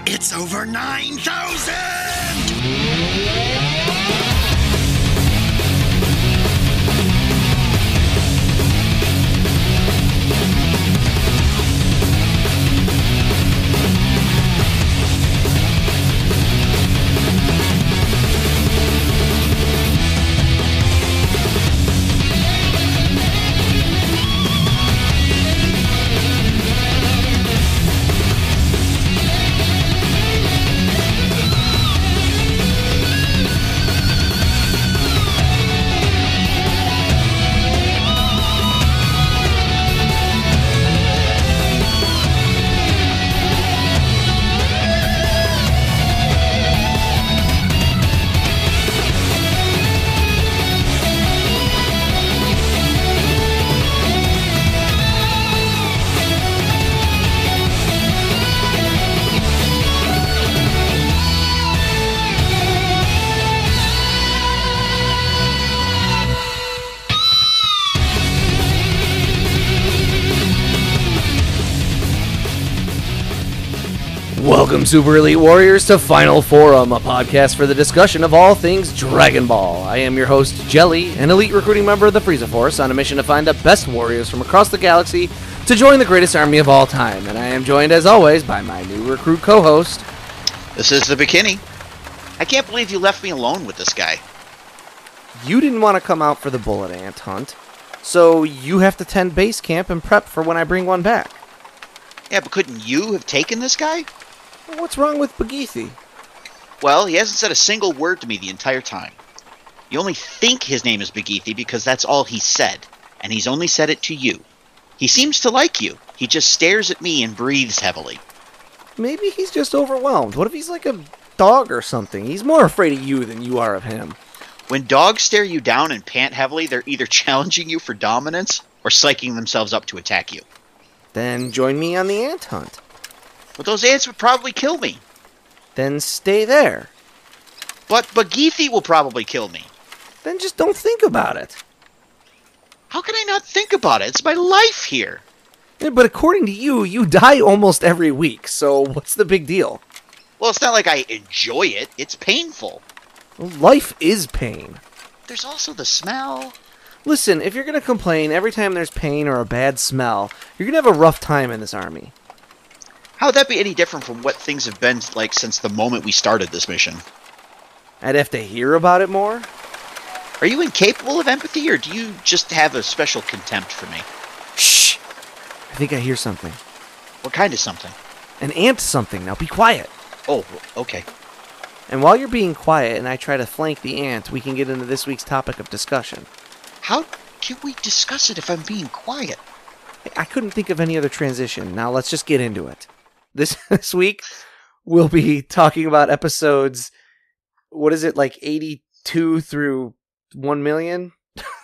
It's over 9,000! Welcome, Super Elite Warriors, to Final Forum, a podcast for the discussion of all things Dragon Ball. I am your host, Jelli, an elite recruiting member of the Frieza Force, on a mission to find the best warriors from across the galaxy to join the greatest army of all time. And I am joined, as always, by my new recruit co-host. This is the Bekinney. I can't believe you left me alone with this guy. You didn't want to come out for the bullet ant hunt, so you have to tend base camp and prep for when I bring one back. Yeah, but couldn't you have taken this guy? What's wrong with Bekinney? Well, he hasn't said a single word to me the entire time. You only think his name is Bekinney because that's all he said, and he's only said it to you. He seems to like you. He just stares at me and breathes heavily. Maybe he's just overwhelmed. What if he's like a dog or something? He's more afraid of you than you are of him. When dogs stare you down and pant heavily, they're either challenging you for dominance or psyching themselves up to attack you. Then join me on the ant hunt. But those ants would probably kill me. Then stay there. But Bekinney will probably kill me. Then just don't think about it. How can I not think about it? It's my life here. Yeah, but according to you, you die almost every week, so what's the big deal? Well, it's not like I enjoy it. It's painful. Well, life is pain. There's also the smell. Listen, if you're going to complain every time there's pain or a bad smell, you're going to have a rough time in this army. How would that be any different from what things have been like since the moment we started this mission? I'd have to hear about it more? Are you incapable of empathy, or do you just have a special contempt for me? Shh! I think I hear something. What kind of something? An ant something. Now be quiet. Oh, okay. And while you're being quiet and I try to flank the ant, we can get into this week's topic of discussion. How can we discuss it if I'm being quiet? I couldn't think of any other transition. Now let's just get into it. This week, we'll be talking about episodes, what is it, like 82 through 1 million?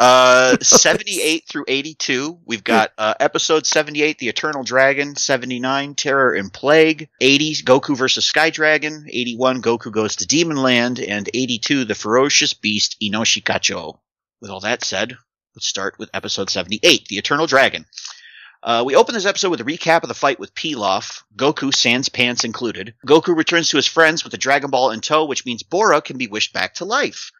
78 through 82. We've got episode 78, The Eternal Dragon, 79, Terror and Plague, 80, Goku vs. Sky Dragon, 81, Goku Goes to Demon Land, and 82, The Ferocious Beast InoShikaCho. With all that said, let's start with episode 78, The Eternal Dragon. We open this episode with a recap of the fight with Pilaf, Goku sans pants included. Goku returns to his friends with the Dragon Ball in tow, which means Bora can be wished back to life.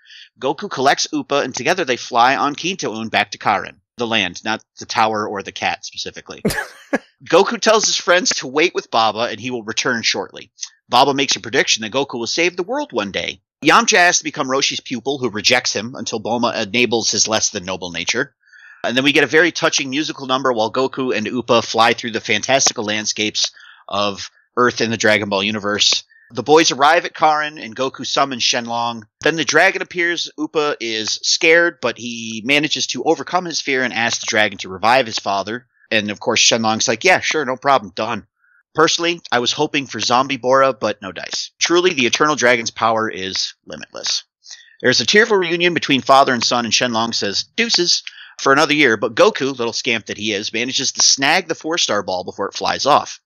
Goku collects Upa, and together they fly on Kinto-un back to Karin, the land, not the tower or the cat specifically. Goku tells his friends to wait with Baba, and he will return shortly. Baba makes a prediction that Goku will save the world one day. Yamcha asks to become Roshi's pupil, who rejects him until Bulma enables his less than noble nature. And then we get a very touching musical number while Goku and Upa fly through the fantastical landscapes of Earth and the Dragon Ball universe. The boys arrive at Karin, and Goku summons Shenlong. Then the dragon appears. Upa is scared, but he manages to overcome his fear and asks the dragon to revive his father. And of course, Shenlong's like, yeah, sure, no problem, done. Personally, I was hoping for zombie Bora, but no dice. Truly, the Eternal Dragon's power is limitless. There's a tearful reunion between father and son, and Shenlong says, deuces, for another year, but Goku, little scamp that he is, manages to snag the 4-star ball before it flies off.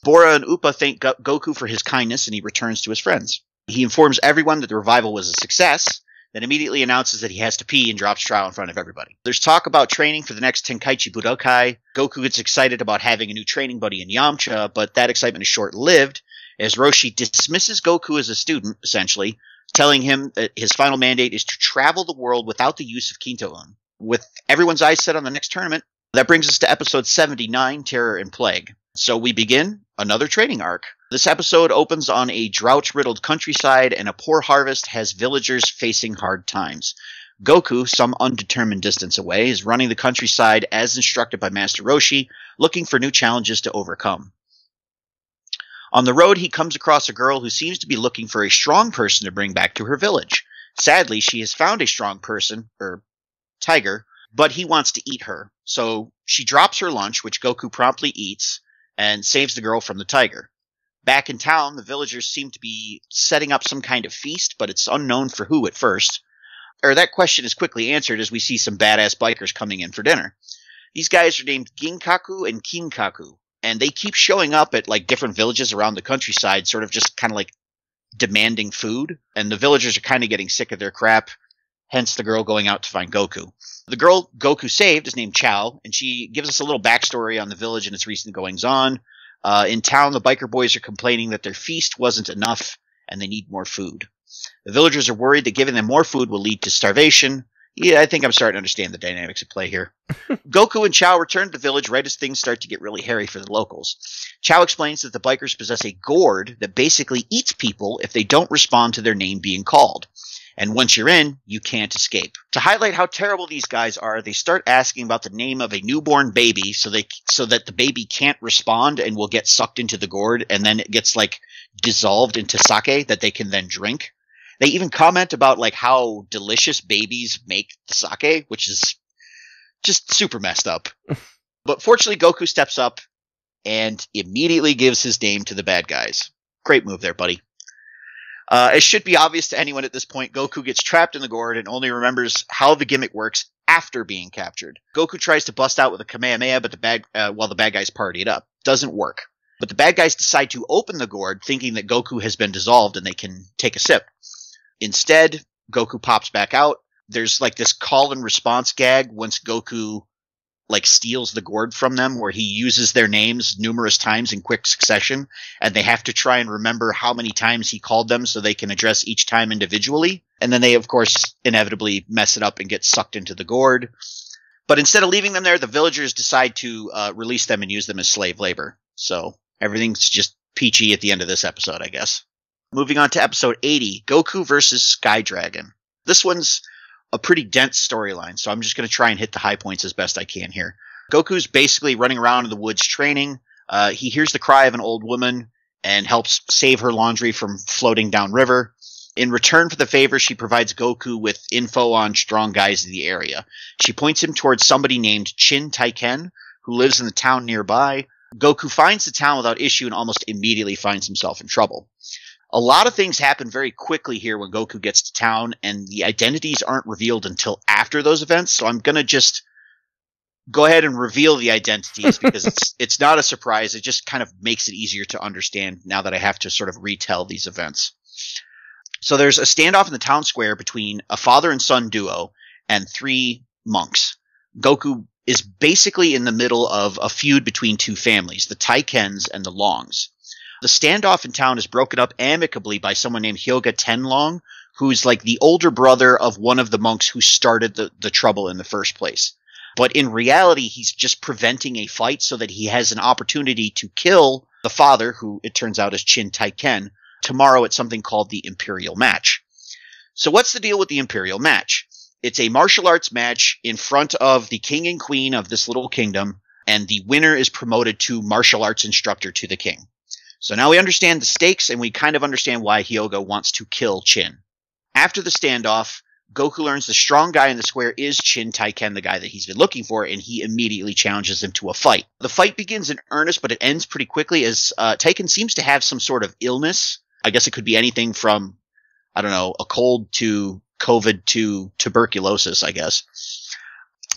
Bora and Upa thank Goku for his kindness, and he returns to his friends. He informs everyone that the revival was a success, then immediately announces that he has to pee and drops Trial in front of everybody. There's talk about training for the next Tenkaichi Budokai. Goku gets excited about having a new training buddy in Yamcha, but that excitement is short-lived, as Roshi dismisses Goku as a student, essentially, telling him that his final mandate is to travel the world without the use of Kintoon. With everyone's eyes set on the next tournament, that brings us to episode 79, Terror and Plague. So we begin another training arc. This episode opens on a drought-riddled countryside, and a poor harvest has villagers facing hard times. Goku, some undetermined distance away, is running the countryside as instructed by Master Roshi, looking for new challenges to overcome. On the road, he comes across a girl who seems to be looking for a strong person to bring back to her village. Sadly, she has found a strong person, tiger, but he wants to eat her. So she drops her lunch, which Goku promptly eats, and saves the girl from the tiger. Back in town, the villagers seem to be setting up some kind of feast, but it's unknown for who at first. That question is quickly answered as we see some badass bikers coming in for dinner. These guys are named Ginkaku and Kinkaku, and they keep showing up at like different villages around the countryside, sort of just kind of like demanding food, and the villagers are kind of getting sick of their crap, hence the girl going out to find Goku. The girl Goku saved is named Chao, and she gives us a little backstory on the village and its recent goings-on. In town, the biker boys are complaining that their feast wasn't enough, and they need more food. The villagers are worried that giving them more food will lead to starvation. Yeah, I think I'm starting to understand the dynamics at play here. Goku and Chao return to the village right as things start to get really hairy for the locals. Chao explains that the bikers possess a gourd that basically eats people if they don't respond to their name being called. And once you're in, you can't escape. To highlight how terrible these guys are, they start asking about the name of a newborn baby so that the baby can't respond and will get sucked into the gourd, and then it gets like dissolved into sake that they can then drink. They even comment about like how delicious babies make the sake, which is just super messed up. But fortunately, Goku steps up and immediately gives his name to the bad guys. Great move there, buddy. It should be obvious to anyone at this point, Goku gets trapped in the gourd and only remembers how the gimmick works after being captured. Goku tries to bust out with a Kamehameha, but while the bad guys party it up. Doesn't work. But the bad guys decide to open the gourd, thinking that Goku has been dissolved and they can take a sip. Instead, Goku pops back out. There's like this call and response gag once Goku like steals the gourd from them, where he uses their names numerous times in quick succession, and they have to try and remember how many times he called them so they can address each time individually. And then they, of course, inevitably mess it up and get sucked into the gourd. But instead of leaving them there, the villagers decide to release them and use them as slave labor. So everything's just peachy at the end of this episode, I guess. Moving on to episode 80, Goku versus Sky Dragon. This one's a pretty dense storyline, so I'm just going to try and hit the high points as best I can here. Goku's basically running around in the woods training. He hears the cry of an old woman and helps save her laundry from floating downriver. In return for the favor, she provides Goku with info on strong guys in the area. She points him towards somebody named Chin Taiken, who lives in the town nearby. Goku finds the town without issue and almost immediately finds himself in trouble. A lot of things happen very quickly here when Goku gets to town, and the identities aren't revealed until after those events, so I'm going to just go ahead and reveal the identities because it's not a surprise. It just kind of makes it easier to understand now that I have to sort of retell these events. So there's a standoff in the town square between a father and son duo and 3 monks. Goku is basically in the middle of a feud between 2 families, the Taikens and the Longs. The standoff in town is broken up amicably by someone named Hyoga Tenlong, who's like the older brother of one of the monks who started the trouble in the first place. But in reality, he's just preventing a fight so that he has an opportunity to kill the father, who it turns out is Chin Taiken, tomorrow at something called the Imperial Match. So what's the deal with the Imperial Match? It's a martial arts match in front of the king and queen of this little kingdom, and the winner is promoted to martial arts instructor to the king. So now we understand the stakes, and we kind of understand why Hyoga wants to kill Chin. After the standoff, Goku learns the strong guy in the square is Chin Taiken, the guy that he's been looking for, and he immediately challenges him to a fight. The fight begins in earnest, but it ends pretty quickly as Taiken seems to have some sort of illness. I guess it could be anything from, I don't know, a cold to COVID to tuberculosis, I guess.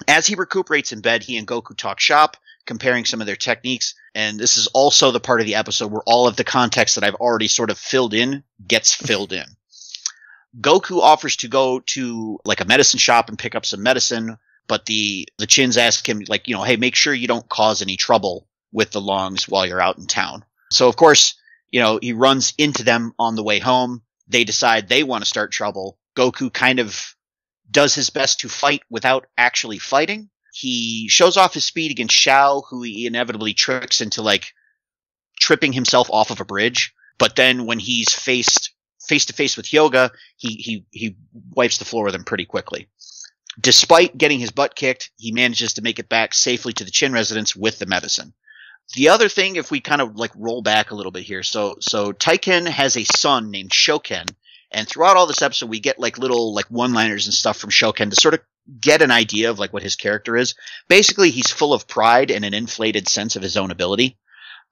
As he recuperates in bed, he and Goku talk shop, comparing some of their techniques. And this is also the part of the episode where all of the context that I've already sort of filled in gets filled in. Goku offers to go to like a medicine shop and pick up some medicine, but the Chins ask him, like, you know, hey, make sure you don't cause any trouble with the Longs while you're out in town. So of course, He runs into them on the way home. They decide they want to start trouble. Goku kind of does his best to fight without actually fighting. He shows off his speed against Shao, who he inevitably tricks into tripping himself off of a bridge. But then when he's face to face with Hyoga, he wipes the floor with him pretty quickly. Despite getting his butt kicked, he manages to make it back safely to the Chin residence with the medicine. The other thing, if we kind of roll back a little bit here, so Taiken has a son named Shoken, and throughout all this episode we get little one-liners and stuff from Shoken to sort of get an idea of what his character is. Basically, he's full of pride and an inflated sense of his own ability.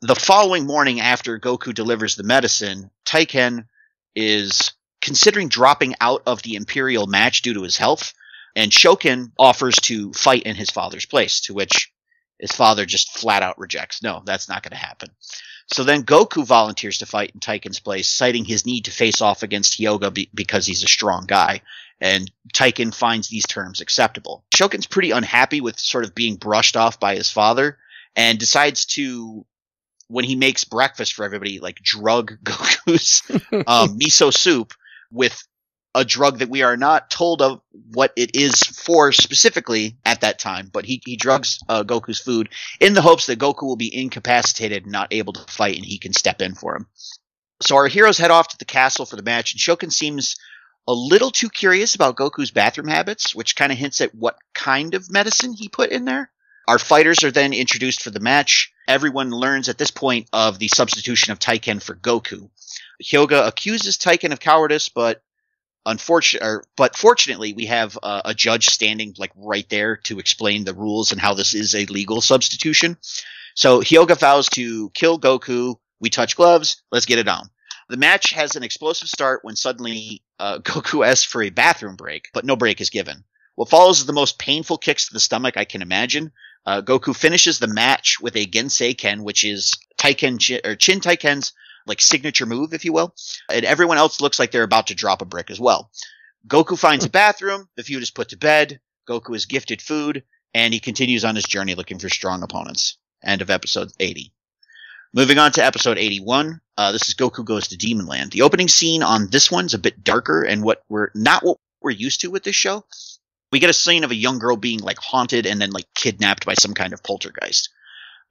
The following morning after Goku delivers the medicine, Taiken is considering dropping out of the Imperial match due to his health, and Shoken offers to fight in his father's place, to which his father just flat out rejects. No, that's not going to happen. So then Goku volunteers to fight in Taiken's place, citing his need to face off against Hyoga because he's a strong guy, and Taiken finds these terms acceptable. Shoken's pretty unhappy with sort of being brushed off by his father, and decides to, when he makes breakfast for everybody, drug Goku's miso soup with a drug that we are not told of what it is for specifically at that time, but he drugs Goku's food in the hopes that Goku will be incapacitated and not able to fight, and he can step in for him. So our heroes head off to the castle for the match, and Shoken seems a little too curious about Goku's bathroom habits, which kind of hints at what kind of medicine he put in there. Our fighters are then introduced for the match. Everyone learns at this point of the substitution of Taiken for Goku. Hyoga accuses Taiken of cowardice, but fortunately, we have a judge standing right there to explain the rules and how this is a legal substitution. So Hyoga vows to kill Goku. We touch gloves. Let's get it on. The match has an explosive start when suddenly Goku asks for a bathroom break, but no break is given. What follows is the most painful kicks to the stomach I can imagine. Goku finishes the match with a Gensei Ken, which is Chin Taiken's signature move, if you will, and everyone else looks like they're about to drop a brick as well. Goku finds a bathroom, the feud is put to bed, Goku is gifted food, and he continues on his journey looking for strong opponents. End of episode 80. Moving on to episode 81, this is Goku Goes to Demon Land. The opening scene on this one's a bit darker and what we're used to with this show. We get a scene of a young girl being haunted and then kidnapped by some kind of poltergeist.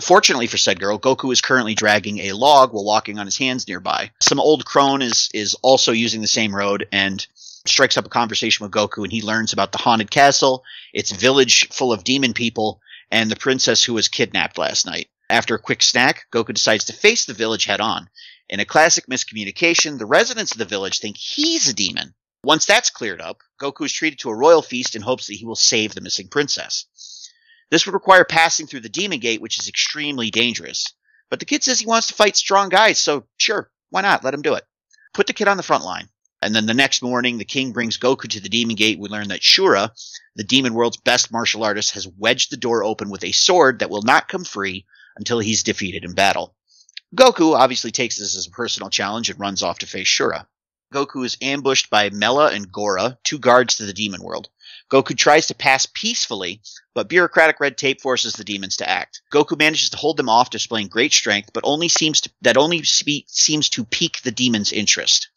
Fortunately for said girl, Goku is currently dragging a log while walking on his hands nearby. Some old crone is also using the same road and strikes up a conversation with Goku, and he learns about the haunted castle, its village full of demon people, and the princess who was kidnapped last night. After a quick snack, Goku decides to face the village head on. In a classic miscommunication, the residents of the village think he's a demon. Once that's cleared up, Goku is treated to a royal feast in hopes that he will save the missing princess. This would require passing through the Demon Gate, which is extremely dangerous. But the kid says he wants to fight strong guys, so sure, why not? Let him do it. Put the kid on the front line. And then the next morning, the king brings Goku to the Demon Gate. We learn that Shura, the demon world's best martial artist, has wedged the door open with a sword that will not come free until he's defeated in battle. Goku obviously takes this as a personal challenge and runs off to face Shura. Goku is ambushed by Mela and Gora, two guards to the demon world. Goku tries to pass peacefully, but bureaucratic red tape forces the demons to act. Goku manages to hold them off, displaying great strength, but only seems to pique the demons' interest.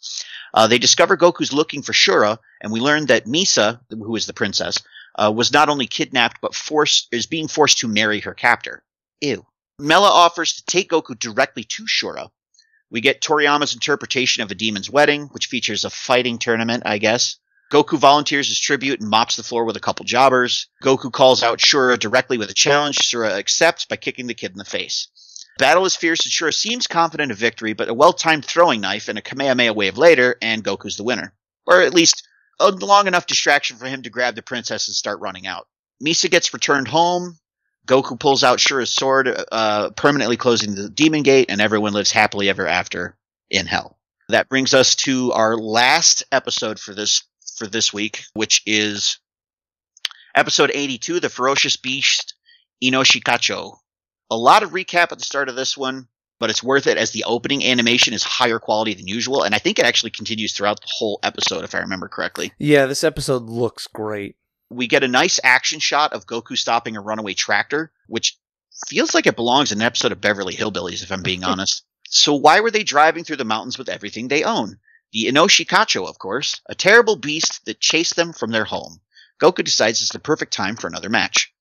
They discover Goku's looking for Shura, and we learn that Misa, who is the princess, was not only kidnapped but is being forced to marry her captor. Ew. Mela offers to take Goku directly to Shura. We get Toriyama's interpretation of a demon's wedding, which features a fighting tournament, I guess. Goku volunteers as tribute and mops the floor with a couple jobbers. Goku calls out Shura directly with a challenge. Shura accepts by kicking the kid in the face. Battle is fierce and Shura seems confident of victory, but a well-timed throwing knife and a Kamehameha wave later, and Goku's the winner. Or at least a long enough distraction for him to grab the princess and start running out. Misa gets returned home. Goku pulls out Shura's sword, permanently closing the Demon Gate, and everyone lives happily ever after in hell. That brings us to our last episode for this week, which is episode 82, The Ferocious Beast InoShikaCho. A lot of recap at the start of this one, but it's worth it as the opening animation is higher quality than usual, and I think it actually continues throughout the whole episode, if I remember correctly. Yeah, this episode looks great. We get a nice action shot of Goku stopping a runaway tractor, which feels like it belongs in an episode of Beverly Hillbillies, if I'm being honest. So why were they driving through the mountains with everything they own? The InoShikaCho, of course, a terrible beast that chased them from their home. Goku decides it's the perfect time for another match.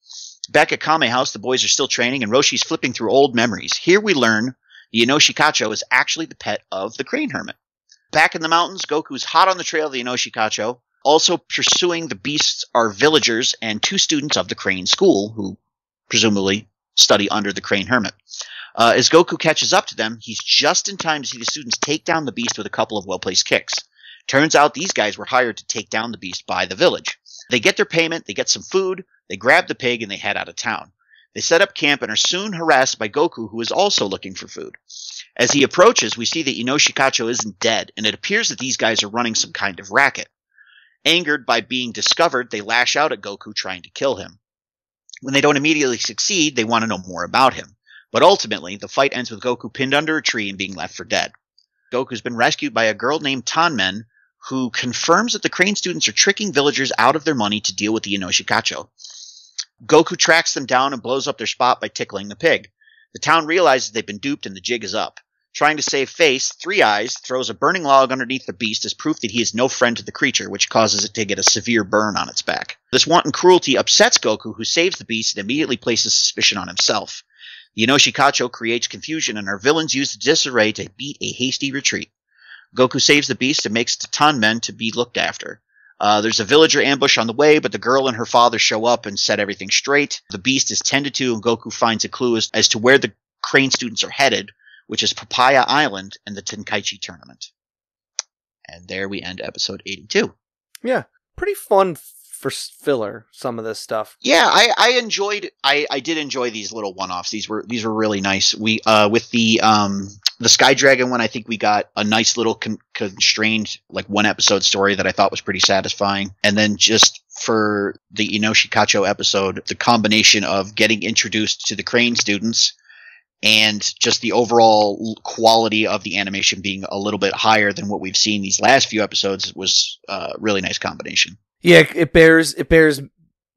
Back at Kame House, the boys are still training, and Roshi's flipping through old memories. Here we learn the InoShikaCho is actually the pet of the Crane Hermit. Back in the mountains, Goku's hot on the trail of the InoShikaCho. Also pursuing the beasts are villagers and 2 students of the Crane School, who presumably study under the Crane Hermit. As Goku catches up to them, he's just in time to see the students take down the beast with a couple of well-placed kicks. Turns out these guys were hired to take down the beast by the village. They get their payment, they get some food, they grab the pig, and they head out of town. They set up camp and are soon harassed by Goku, who is also looking for food. As he approaches, we see that InoShikaCho isn't dead, and it appears that these guys are running some kind of racket. Angered by being discovered, they lash out at Goku, trying to kill him. When they don't immediately succeed, they want to know more about him. But ultimately, the fight ends with Goku pinned under a tree and being left for dead. Goku's been rescued by a girl named Tanmen, who confirms that the Crane students are tricking villagers out of their money to deal with the InoShikaCho. Goku tracks them down and blows up their spot by tickling the pig. The town realizes they've been duped and the jig is up. Trying to save face, Three Eyes throws a burning log underneath the beast as proof that he is no friend to the creature, which causes it to get a severe burn on its back. This wanton cruelty upsets Goku, who saves the beast and immediately places suspicion on himself. The InoShikaCho creates confusion, and our villains use the disarray to beat a hasty retreat. Goku saves the beast and makes the Tanmen to be looked after. There's a villager ambush on the way, but the girl and her father show up and set everything straight. The beast is tended to, and Goku finds a clue as to where the Crane students are headed, which is Papaya Island and the Tenkaichi tournament. And there we end episode 82. Yeah, pretty fun for filler, some of this stuff. Yeah, I did enjoy these little one-offs. These were really nice. We with the Sky Dragon one, I think we got a nice little constrained, like, one episode story that I thought was pretty satisfying. And then just for the InoShikaCho episode, the combination of getting introduced to the Crane students and just the overall quality of the animation being a little bit higher than what we've seen these last few episodes was a really nice combination. Yeah, it bears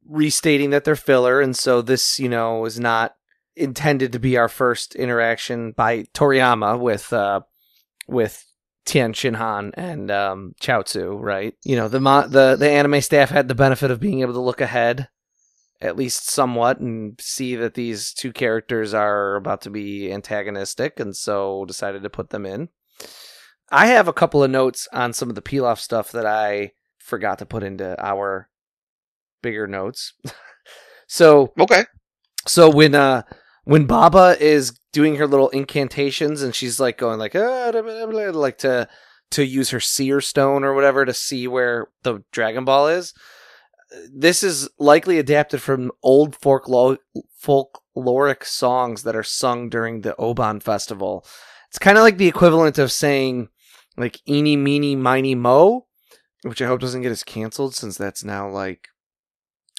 restating that they're filler, and so this, is not intended to be our first interaction by Toriyama with Tien Shinhan and Chaozu, right? The anime staff had the benefit of being able to look ahead, at least somewhat, and see that these 2 characters are about to be antagonistic, and so decided to put them in. I have a couple of notes on some of the Pilaf stuff that I forgot to put into our bigger notes. So when Baba is doing her little incantations and she's like going like like to use her seer stone or whatever to see where the Dragon Ball is, this is likely adapted from old folkloric songs that are sung during the Oban festival. It's kind of like the equivalent of saying like eeny meeny miny mo, which I hope doesn't get us canceled, since that's now, like,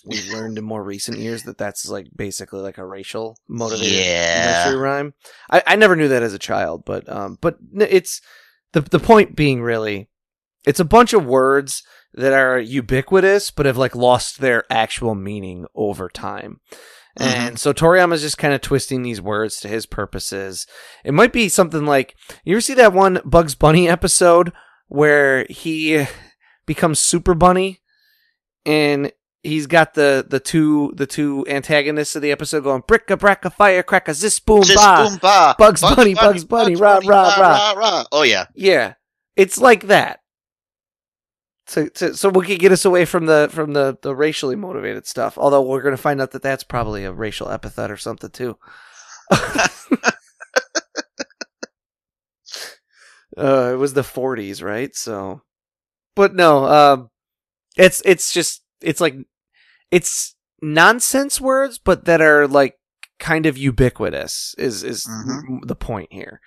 we've learned in more recent years that that's, like, basically like a racial motivated nursery rhyme. I never knew that as a child, but it's the point being, really, it's a bunch of words that are ubiquitous but have, like, lost their actual meaning over time. Mm-hmm. And so Toriyama's just kind of twisting these words to his purposes. It might be something like, you ever see that one Bugs Bunny episode where he becomes Super Bunny, and he's got the two antagonists of the episode going bricka bracka firecracker zis boom ba Bugs Bunny rah rah rah. Oh yeah, it's like that. So we could get us away from the racially motivated stuff. Although we're going to find out that that's probably a racial epithet or something too. It was the 40s, right? So. But no, it's nonsense words, but that are like kind of ubiquitous is the point here.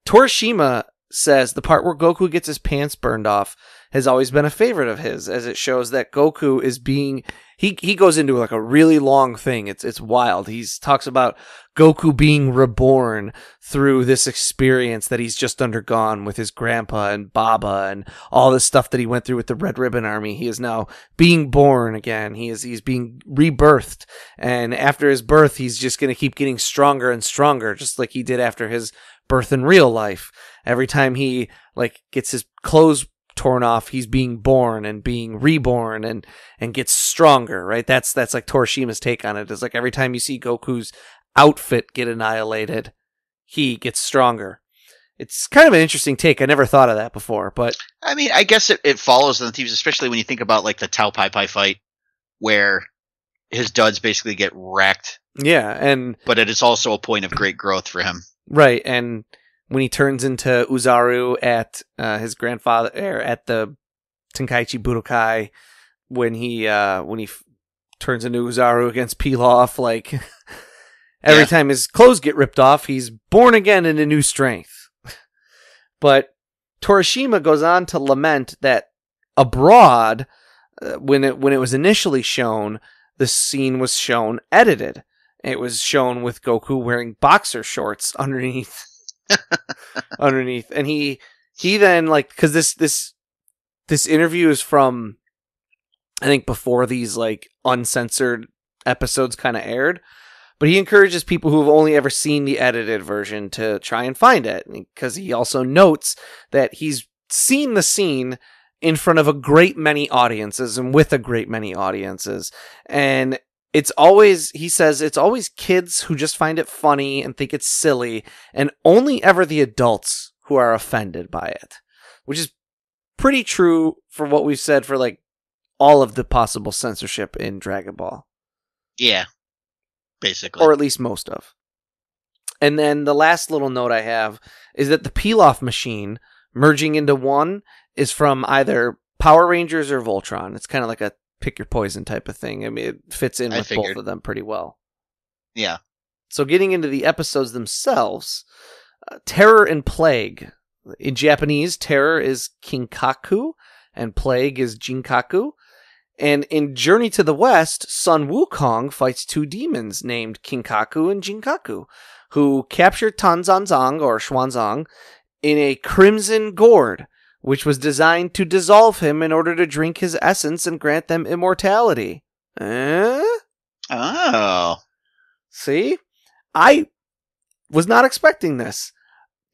Torishima says the part where Goku gets his pants burned off has always been a favorite of his, as it shows that Goku is being... He goes into like a really long thing. It's wild. He talks about Goku being reborn through this experience that he's just undergone with his grandpa and Baba and all this stuff that he went through with the Red Ribbon Army. He is now being born again. He's being rebirthed. And after his birth, he's just going to keep getting stronger and stronger, just like he did after his birth in real life. Every time he like gets his clothes torn off, he's being born and being reborn and gets stronger, right? That's like Torishima's take on it. It's like every time you see Goku's outfit get annihilated, he gets stronger. It's kind of an interesting take. I never thought of that before, but I mean, I guess it follows on the themes, especially when you think about like the Tao Pai Pai fight, where his duds basically get wrecked. Yeah, but it is also a point of great growth for him. Right, and when he turns into Uzaru at his grandfather, at the Tenkaichi Budokai, when he turns into Uzaru against Pilaf, like every time his clothes get ripped off, he's born again into new strength. But Torishima goes on to lament that abroad, when it was initially shown, the scene was shown edited. It was shown with Goku wearing boxer shorts underneath. And he then, like, because this interview is from, I think, before these like uncensored episodes kind of aired. But he encourages people who have only ever seen the edited version to try and find it, because he also notes that he's seen the scene in front of a great many audiences and with a great many audiences. And it's always, he says, it's always kids who just find it funny and think it's silly, and only ever the adults who are offended by it, which is pretty true for what we've said for like all of the possible censorship in Dragon Ball. Yeah. Basically. Or at least most of. And then the last little note I have is that the Pilaf machine merging into one is from either Power Rangers or Voltron. It's kind of like a pick your poison type of thing. I mean, it fits in with both of them pretty well. Yeah. So getting into the episodes themselves, Terror and Plague. In Japanese, Terror is Kinkaku and Plague is Jinkaku. And in Journey to the West, Sun Wukong fights two demons named Kinkaku and Jinkaku, who captured Tanzanzang, or Xuanzang, in a crimson gourd, which was designed to dissolve him in order to drink his essence and grant them immortality. Oh. See? I was not expecting this.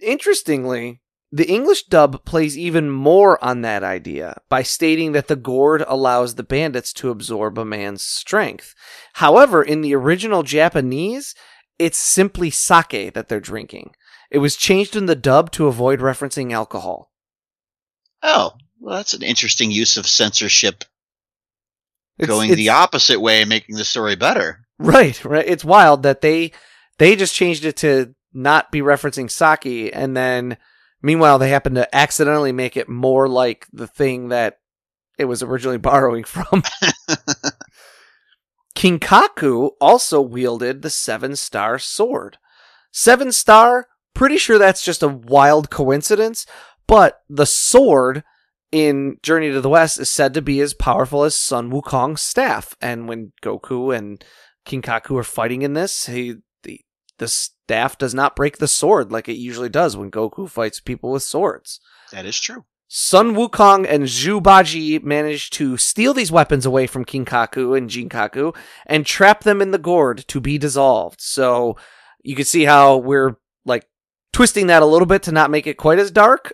Interestingly, the English dub plays even more on that idea by stating that the gourd allows the bandits to absorb a man's strength. However, in the original Japanese, it's simply sake that they're drinking. It was changed in the dub to avoid referencing alcohol. Oh, well, that's an interesting use of censorship. Going the opposite way and making the story better. Right. It's wild that they just changed it to not be referencing sake, and then meanwhile, they happen to accidentally make it more like the thing that it was originally borrowing from. Kinkaku also wielded the 7-star sword. 7-star, pretty sure that's just a wild coincidence, but the sword in Journey to the West is said to be as powerful as Sun Wukong's staff. And when Goku and Kinkaku are fighting in this, the staff does not break the sword like it usually does when Goku fights people with swords. That is true. Sun Wukong and Zhu Baji managed to steal these weapons away from Kinkaku and Jinkaku and trap them in the gourd to be dissolved. So you can see how we're like twisting that a little bit to not make it quite as dark.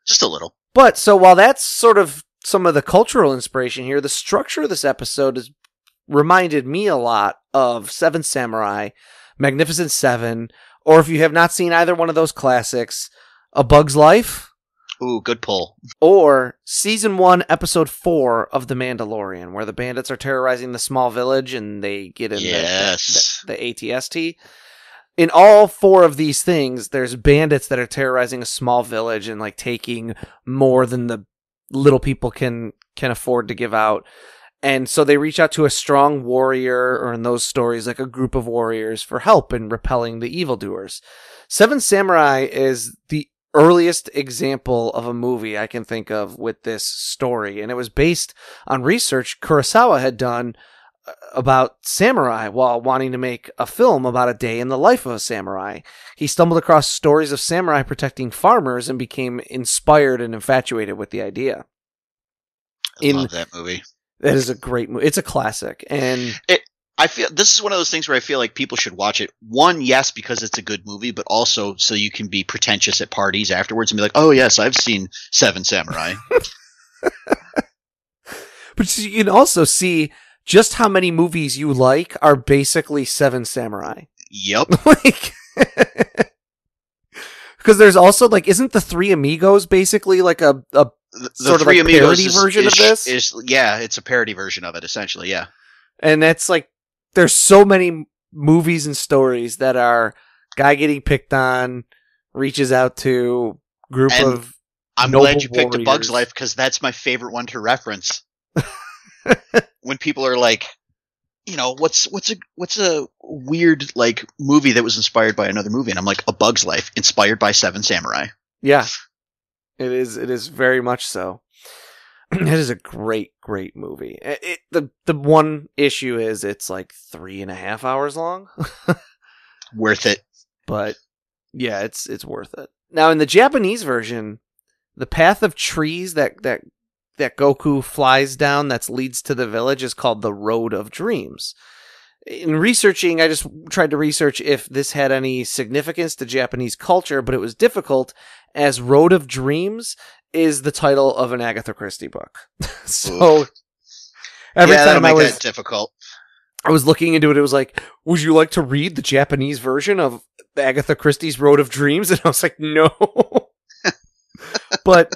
Just a little. But so while that's sort of some of the cultural inspiration here, the structure of this episode has reminded me a lot of Seven Samurai, Magnificent Seven, or if you have not seen either one of those classics, A Bug's Life. Ooh, good pull. Or Season 1, Episode 4 of The Mandalorian, where the bandits are terrorizing the small village and they get in the ATST. In all 4 of these things, there's bandits that are terrorizing a small village and like taking more than the little people can afford to give out. And so they reach out to a strong warrior, or in those stories, like a group of warriors, for help in repelling the evildoers. Seven Samurai is the earliest example of a movie I can think of with this story. And it was based on research Kurosawa had done about samurai while wanting to make a film about a day in the life of a samurai. He stumbled across stories of samurai protecting farmers and became inspired and infatuated with the idea. I love that movie. That is a great movie. It's a classic. And I feel this is one of those things where I feel like people should watch it. One, yes, because it's a good movie, but also so you can be pretentious at parties afterwards and be like, "Oh yes, I've seen Seven Samurai." But you can also see just how many movies you like are basically Seven Samurai. Yep. Like, because there's also like, isn't the Three Amigos basically like a sort of like parody version of this? Yeah, it's a parody version of it, essentially. Yeah. And that's like, there's so many movies and stories that are guy getting picked on, reaches out to group of. I'm glad you picked A Bug's Life because that's my favorite one to reference. When people are like, you know, what's a weird like movie that was inspired by another movie, and I'm like, A Bug's Life, inspired by Seven Samurai. Yeah, it is. It is very much so. It is a great movie. The one issue is it's like 3.5 hours long. Worth it. But yeah, it's worth it. Now in the Japanese version, the path of trees that Goku flies down that leads to the village is called the Road of Dreams. In researching, I just tried to research if this had any significance to Japanese culture, but it was difficult as Road of Dreams is the title of an Agatha Christie book. So every time I was difficult. I was looking into it, it was like, would you like to read the Japanese version of Agatha Christie's Road of Dreams? And I was like, no. But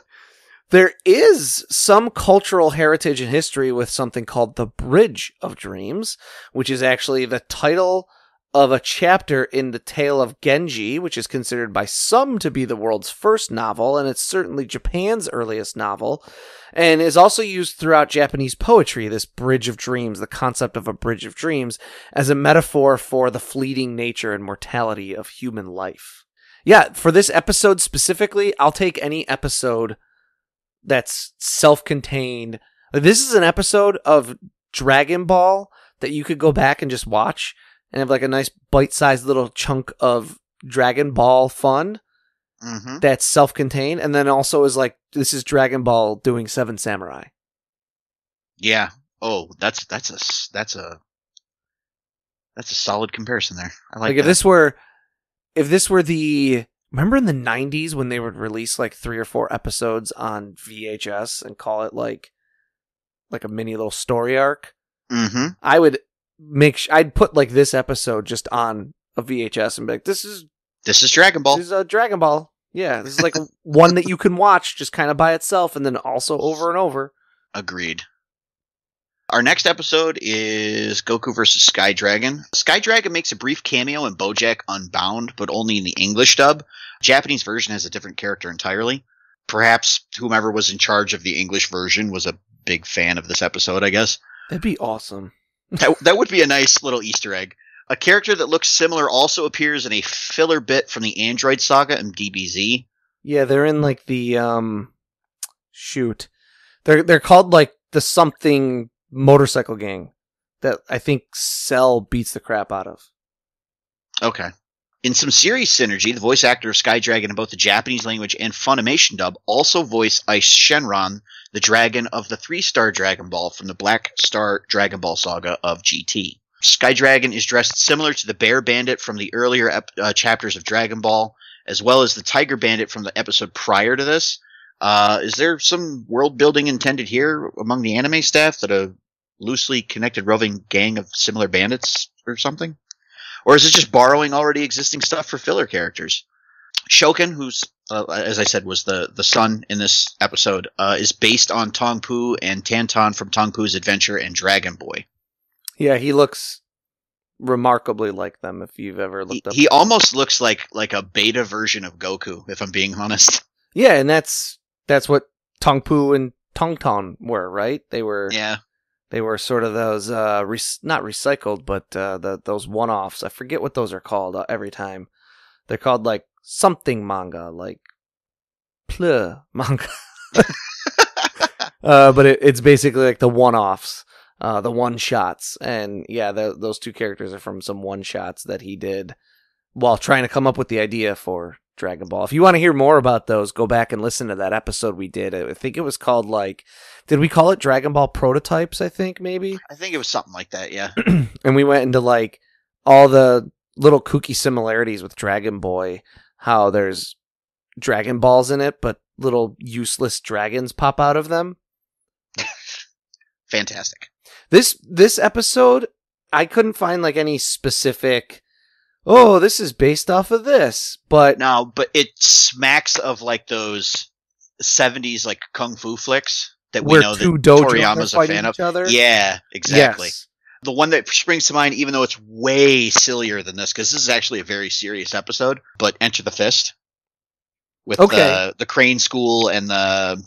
there is some cultural heritage and history with something called the Bridge of Dreams, which is actually the title of a chapter in the Tale of Genji, which is considered by some to be the world's first novel, and it's certainly Japan's earliest novel, and is also used throughout Japanese poetry, this Bridge of Dreams, the concept of a Bridge of Dreams, as a metaphor for the fleeting nature and mortality of human life. Yeah, for this episode specifically, I'll take any episode that's self-contained. This is an episode of Dragon Ball that you could go back and just watch and have like a nice bite-sized little chunk of Dragon Ball fun that's self-contained, and then also is like, this is Dragon Ball doing Seven Samurai. Yeah. Oh, that's a solid comparison there. I like that. If this were the, remember in the 90s when they would release like 3 or 4 episodes on VHS and call it like a mini little story arc? Mm-hmm. I would I'd put like this episode just on a VHS and be like, this is Dragon Ball. This is a Dragon Ball. Yeah, this is like one that you can watch just kind of by itself and then also over and over. Agreed. Our next episode is Goku vs. Sky Dragon. Sky Dragon makes a brief cameo in BoJack Unbound, but only in the English dub. Japanese version has a different character entirely. Perhaps whomever was in charge of the English version was a big fan of this episode, I guess. That'd be awesome. That would be a nice little Easter egg. A character that looks similar also appears in a filler bit from the Android Saga in DBZ. Yeah, they're in like the shoot. They're called like the something motorcycle gang that I think Cell beats the crap out of. Okay. In some series synergy, the voice actor of Sky Dragon in both the Japanese language and Funimation dub also voiced Ice Shenron, the dragon of the 3-star Dragon Ball from the Black Star Dragon Ball saga of GT. Sky Dragon is dressed similar to the Bear Bandit from the earlier chapters of Dragon Ball, as well as the Tiger Bandit from the episode prior to this. Is there some world building intended here among the anime staff that a loosely connected roving gang of similar bandits or something? Or is it just borrowing already existing stuff for filler characters? Shoken, who's, as I said, was the son in this episode, is based on Tongpu and Tantan from Tongpu's Adventure and Dragon Boy. Yeah, he looks remarkably like them if you've ever looked up. He almost looks like a beta version of Goku, if I'm being honest. Yeah, and that's what Tongpu and Tongton were, right? They were sort of those not recycled, but those one-offs. I forget what those are called every time. They're called like something manga, like Pleh manga. But it's basically like the one-offs, the one-shots. And yeah, those two characters are from some one-shots that he did while trying to come up with the idea for Dragon Ball. If you want to hear more about those, go back and listen to that episode we did. I think it was called did we call it Dragon Ball Prototypes? I think maybe. I think it was something like that. Yeah. And we went into all the little kooky similarities with Dragon Boy. How there's Dragon Balls in it, but little useless dragons pop out of them. Fantastic. This episode, I couldn't find any specific, oh, this is based off of this, but no, but it smacks of those 70s kung fu flicks that we know that Toriyama's a fan of. Other. Yeah, exactly. Yes. The one that springs to mind, even though it's way sillier than this, because this is actually a very serious episode, but Enter the Fist with the Crane School and the.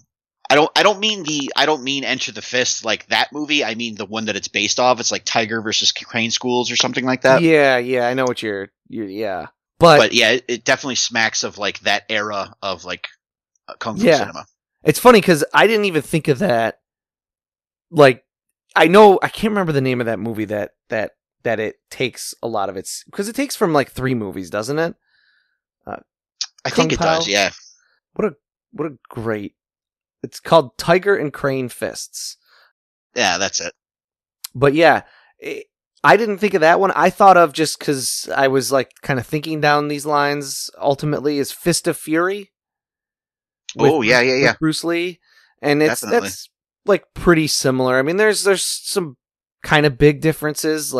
I don't mean Enter the Fist like that movie. I mean the one that it's based off. It's like Tiger versus Crane Schools or something like that. Yeah, I know what you're yeah. But yeah, it definitely smacks of that era of kung fu cinema. It's funny because I didn't even think of that. I can't remember the name of that movie that it takes a lot of its, because it takes from 3 movies, doesn't it? I think it does. Yeah. What a great. It's called Tiger and Crane Fists. Yeah, that's it. But yeah, I didn't think of that one. I thought of, just because I was kind of thinking down these lines, ultimately, is Fist of Fury. With Bruce Lee. And that's pretty similar. I mean, there's some kind of big differences.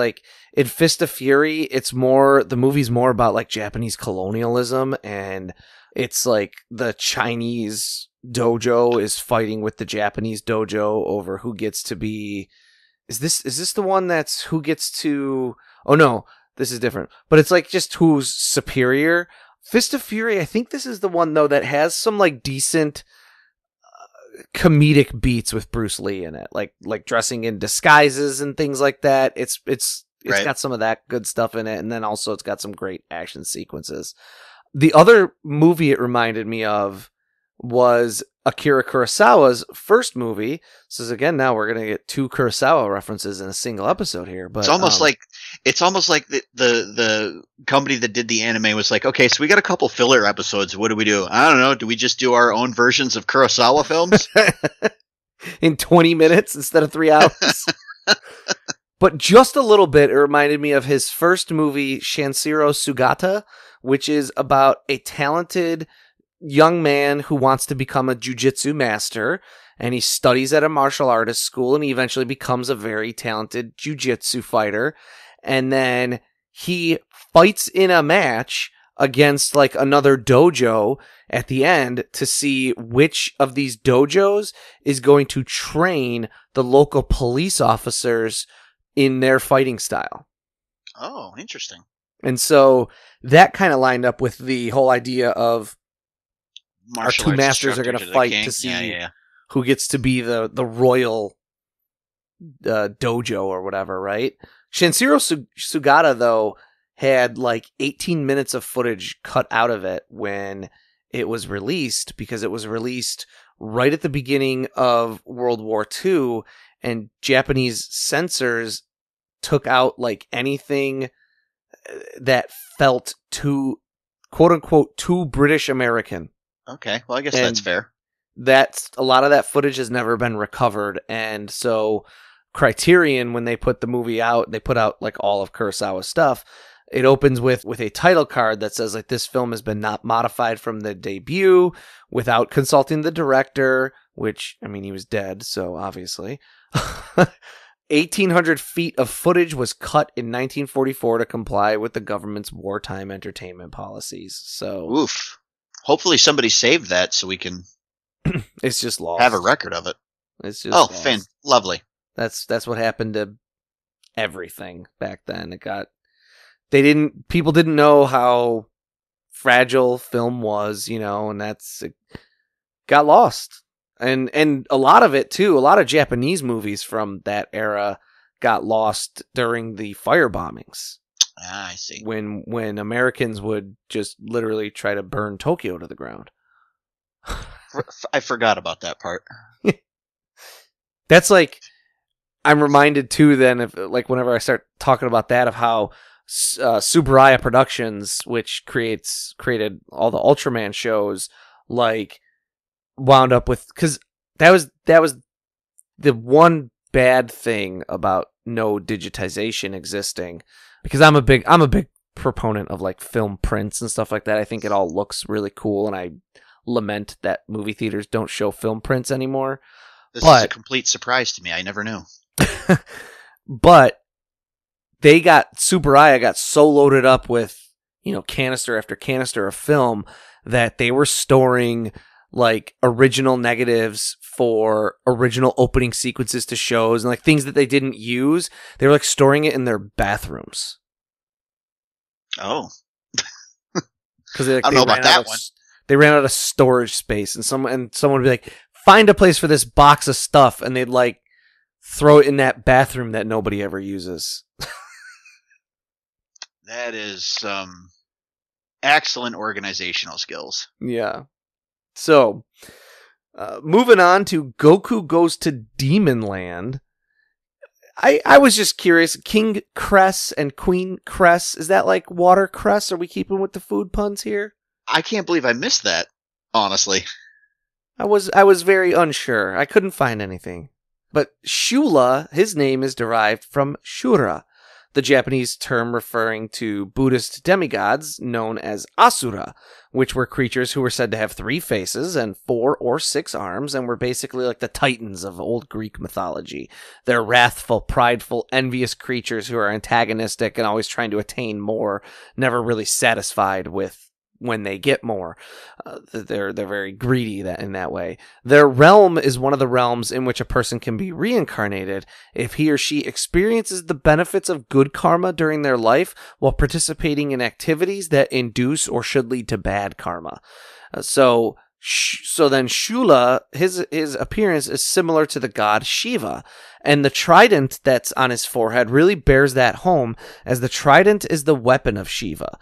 In Fist of Fury, the movie's more about Japanese colonialism, and it's the Chinese dojo is fighting with the Japanese dojo over who gets to be. Is this the one that's who gets to? Oh no, this is different. But it's just who's superior. Fist of Fury, I think this is the one though that has some decent comedic beats with Bruce Lee in it, like dressing in disguises and things like that. It's right. Got some of that good stuff in it, and then also it's got some great action sequences. The other movie it reminded me of was Akira Kurosawa's first movie. So again, now we're gonna get 2 Kurosawa references in a single episode here. But it's almost like the company that did the anime was like, okay, so we got a couple filler episodes. What do? I don't know. Do we just do our own versions of Kurosawa films in 20 minutes instead of 3 hours? But just a little bit, it reminded me of his first movie, Shanshiro Sugata, which is about a talented young man who wants to become a jiu-jitsu master, and he studies at a martial artist school, and he eventually becomes a very talented jiu-jitsu fighter, and then he fights in a match against another dojo at the end to see which of these dojos is going to train the local police officers in their fighting style. Oh, interesting. And so that kind of lined up with the whole idea of martial our 2 masters are going to fight to see who gets to be the royal dojo or whatever, right? Shanshiro Sugata, though, had 18 minutes of footage cut out of it when it was released, because it was released right at the beginning of World War II, and Japanese censors took out anything that felt too, quote unquote, too British American. Okay, well, I guess that's fair. A lot of that footage has never been recovered, and so Criterion, when they put the movie out, they put out all of Kurosawa's stuff. It opens with a title card that says this film has been not modified from the debut without consulting the director, which, I mean, he was dead, so obviously. 1,800 feet of footage was cut in 1944 to comply with the government's wartime entertainment policies. So, oof. Hopefully somebody saved that so we can. It's just lost. Have a record of it. It's just lovely. That's what happened to everything back then. People didn't know how fragile film was, and it got lost. And a lot of it too, a lot of Japanese movies from that era got lost during the fire bombings. Ah, I see. When Americans would just literally try to burn Tokyo to the ground. I forgot about that part. That's I'm reminded too then of whenever I start talking about that, of how Subaraya Productions, which created all the Ultraman shows, like wound up with, because that was the one bad thing about no digitization existing, because I'm a big proponent of like film prints and stuff like that. I think it all looks really cool, and I lament that movie theaters don't show film prints anymore. This is a complete surprise to me. I never knew. But Subaraya got so loaded up with, canister after canister of film that they were storing like original negatives for original opening sequences to shows and like things that they didn't use. They were like storing it in their bathrooms. Oh. Because I don't know about that one. They ran out of storage space, and someone would be like, find a place for this box of stuff, and they'd like throw it in that bathroom that nobody ever uses. That is some excellent organizational skills. Yeah. So, moving on to Goku Goes to Demon Land. I was just curious, King Cress and Queen Cress, is that like watercress? Are we keeping with the food puns here? I can't believe I missed that, honestly. I was very unsure. I couldn't find anything. But Shula, his name is derived from Shura, the Japanese term referring to Buddhist demigods known as Asura, which were creatures who were said to have 3 faces and 4 or 6 arms, and were basically like the titans of old Greek mythology. They're wrathful, prideful, envious creatures who are antagonistic and always trying to attain more, never really satisfied with when they get more. They're very greedy in that way. Their realm is one of the realms in which a person can be reincarnated if he or she experiences the benefits of good karma during their life while participating in activities that induce or should lead to bad karma. So then Shula, his appearance is similar to the god Shiva, and the trident that's on his forehead really bears that home, as the trident is the weapon of Shiva.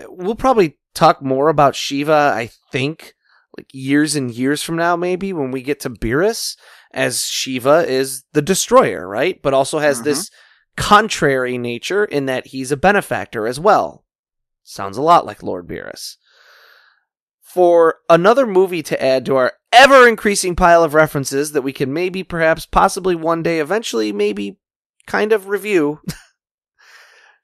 We'll probably talk more about Shiva, I think, like years and years from now, maybe, when we get to Beerus, as Shiva is the destroyer, right? But also has this contrary nature in that he's a benefactor as well. Sounds a lot like Lord Beerus. For another movie to add to our ever-increasing pile of references that we can maybe, perhaps, possibly one day, eventually, maybe, kind of review...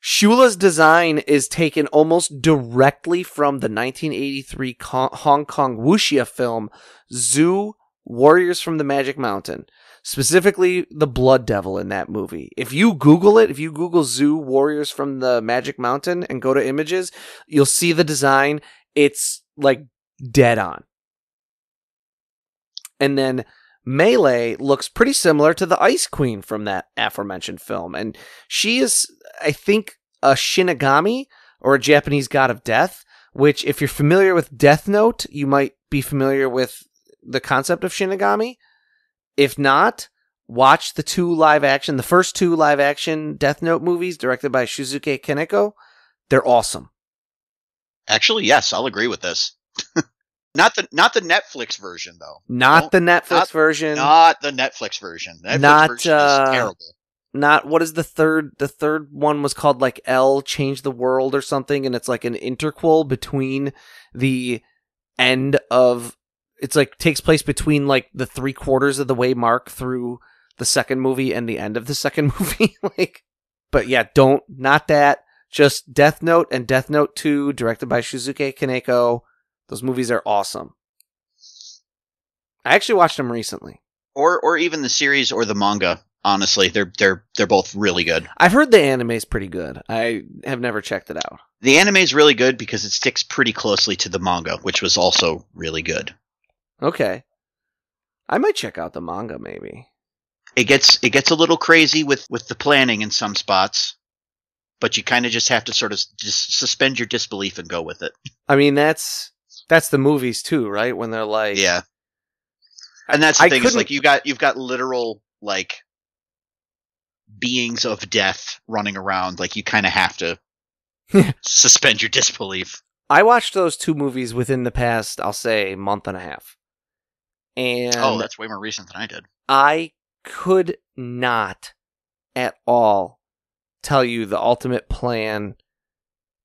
Shula's design is taken almost directly from the 1983 Hong Kong wuxia film Zoo Warriors from the Magic Mountain, specifically the Blood Devil in that movie. If you Google Zoo Warriors from the Magic Mountain and go to images, you'll see the design. It's like dead on. And then Melee looks pretty similar to the Ice Queen from that aforementioned film, and she is, I think, a Shinigami, or a Japanese god of death, which, if you're familiar with Death Note, you might be familiar with the concept of Shinigami. If not, watch the first 2 live-action Death Note movies directed by Shusuke Kaneko. They're awesome. Actually, yes, I'll agree with this. Not the Netflix version, though. Not the Netflix version. Not the Netflix version. The Netflix version is terrible. Not, what is the third? The third one was called like L Change the World or something, and it's like an interquel between the end of. It's like takes place between like the 3/4 of the way mark through the second movie and the end of the second movie. But yeah, not that. Just Death Note and Death Note 2, directed by Shusuke Kaneko. Those movies are awesome. I actually watched them recently. Or even the series or the manga. Honestly, they're both really good. I've heard the anime is pretty good. I have never checked it out. The anime is really good because it sticks pretty closely to the manga, which was also really good. Okay. I might check out the manga, maybe. It gets a little crazy with the planning in some spots, but you kind of just have to sort of just suspend your disbelief and go with it. I mean, that's the movies too, right? When they're like, yeah. And that's the thing, is like you've got literal like beings of death running around. Like, you kind of have to suspend your disbelief. I watched those 2 movies within the past, I'll say, month and a half. And that's way more recent than I did. I could not at all tell you the ultimate plan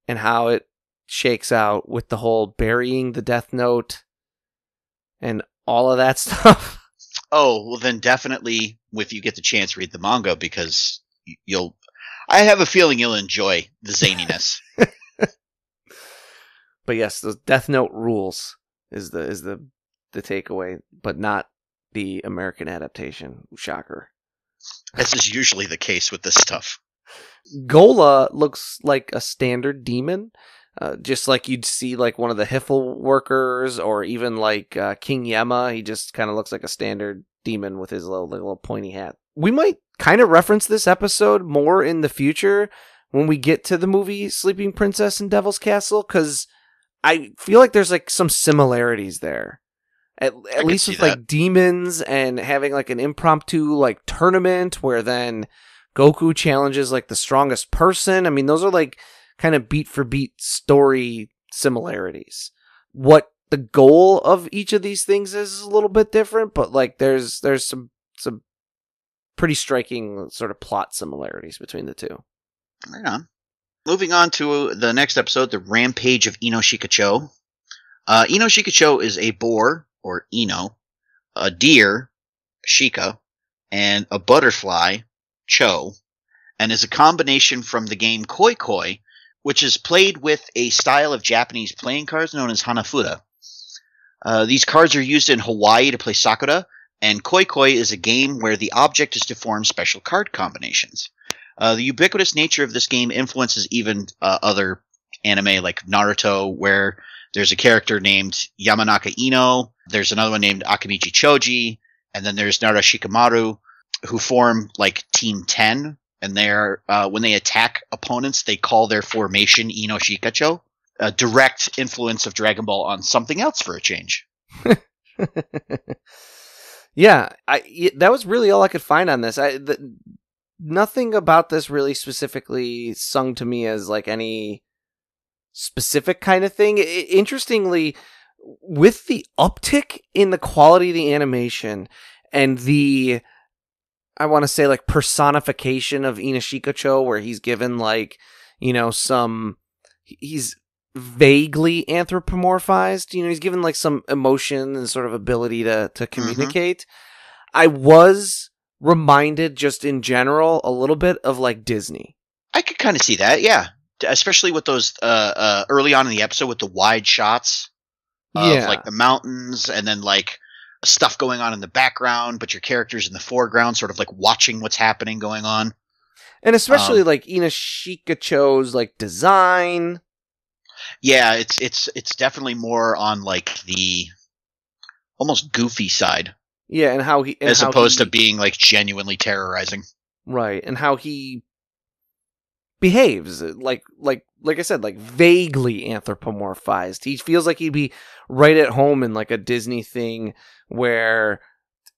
and how it shakes out with the whole burying the Death Note and all of that stuff. Oh, well then definitely if you get the chance, read the manga because I have a feeling you'll enjoy the zaniness. But yes, the Death Note rules is the takeaway, but not the American adaptation. Shocker. This is usually the case with this stuff. Gola looks like a standard demon, just like you'd see like one of the Hiffle workers, or even like King Yema. He just kind of looks like a standard demon with his little pointy hat. We might kind of reference this episode more in the future when we get to the movie Sleeping Princess and Devil's Castle, because I feel like there's like some similarities there. At least with like demons and having like an impromptu like tournament where then Goku challenges like the strongest person. I mean, those are like kind of beat for beat story similarities. What the goal of each of these things is a little bit different, but like there's some pretty striking sort of plot similarities between the two. Right on. Moving on to the next episode, the Rampage of InoShikaCho. InoShikaCho is a boar, or Ino, a deer, Shika, and a butterfly, Cho, and is a combination from the game Koi Koi, which is played with a style of Japanese playing cards known as Hanafuda. These cards are used in Hawaii to play Sakura, and Koi Koi is a game where the object is to form special card combinations. The ubiquitous nature of this game influences even other anime like Naruto, where there's a character named Yamanaka Ino, there's another one named Akamichi Choji, and then there's Nara Shikamaru, who form like Team 10, and they're when they attack opponents, they call their formation InoShikaCho. A direct influence of Dragon Ball on something else for a change. Yeah, that was really all I could find on this. Nothing about this really specifically sung to me as like any specific kind of thing. Interestingly, with the uptick in the quality of the animation and the, I want to say like personification of InoShikaCho, where he's given like, he's vaguely anthropomorphized, he's given like some emotion and sort of ability to communicate. Mm-hmm. I was reminded just in general a little bit of like Disney. I could kind of see that, yeah. Especially with those early on in the episode with the wide shots of like the mountains and then like stuff going on in the background, but your characters in the foreground sort of like watching what's happening going on. And especially like InoShikaCho's like design. Yeah, it's definitely more on like the almost goofy side. Yeah, and how he as opposed to being like genuinely terrorizing. Right, and how he behaves like I said, like vaguely anthropomorphized. He feels like he'd be right at home in like a Disney thing where,